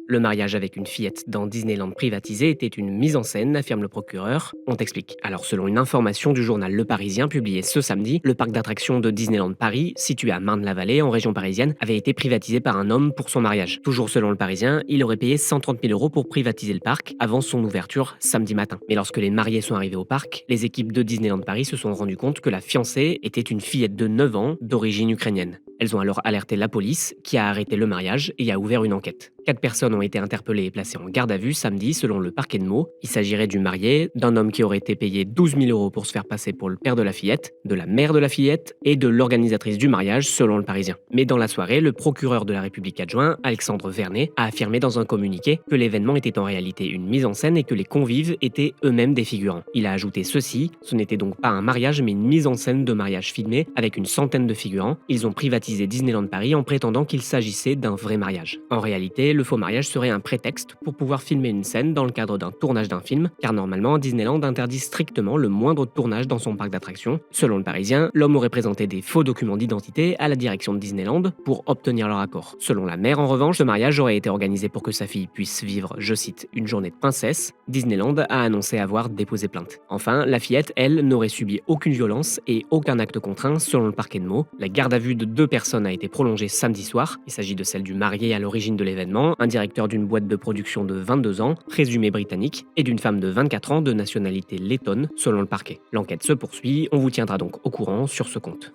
Le mariage avec une fillette dans Disneyland privatisé était une mise en scène, affirme le procureur. On t'explique. Alors, selon une information du journal Le Parisien publiée ce samedi, le parc d'attractions de Disneyland Paris, situé à Marne-la-Vallée, en région parisienne, avait été privatisé par un homme pour son mariage. Toujours selon Le Parisien, il aurait payé 130 000 euros pour privatiser le parc avant son ouverture samedi matin. Mais lorsque les mariés sont arrivés au parc, les équipes de Disneyland Paris se sont rendues compte que la fiancée était une fillette de 9 ans d'origine ukrainienne. Elles ont alors alerté la police, qui a arrêté le mariage et a ouvert une enquête. 4 personnes ont été interpellées et placées en garde à vue samedi selon le parquet de Meaux. Il s'agirait du marié, d'un homme qui aurait été payé 12 000 euros pour se faire passer pour le père de la fillette, de la mère de la fillette et de l'organisatrice du mariage selon le Parisien. Mais dans la soirée, le procureur de la République adjoint, Alexandre Vernet, a affirmé dans un communiqué que l'événement était en réalité une mise en scène et que les convives étaient eux-mêmes des figurants. Il a ajouté ceci, ce n'était donc pas un mariage mais une mise en scène de mariage filmé avec une centaine de figurants. Ils ont privatisé Disneyland Paris en prétendant qu'il s'agissait d'un vrai mariage. En réalité, le faux mariage serait un prétexte pour pouvoir filmer une scène dans le cadre d'un tournage d'un film, car normalement Disneyland interdit strictement le moindre tournage dans son parc d'attractions. Selon le Parisien, l'homme aurait présenté des faux documents d'identité à la direction de Disneyland pour obtenir leur accord. Selon la mère, en revanche, ce mariage aurait été organisé pour que sa fille puisse vivre, je cite, une journée de princesse. Disneyland a annoncé avoir déposé plainte. Enfin, la fillette, elle, n'aurait subi aucune violence et aucun acte contraint selon le parquet de Meaux. La garde à vue de 2 personnes a été prolongée samedi soir. Il s'agit de celle du marié à l'origine de l'événement, un directeur d'une boîte de production de 22 ans, présumé britannique, et d'une femme de 24 ans de nationalité lettonne, selon le parquet. L'enquête se poursuit, on vous tiendra donc au courant sur ce compte.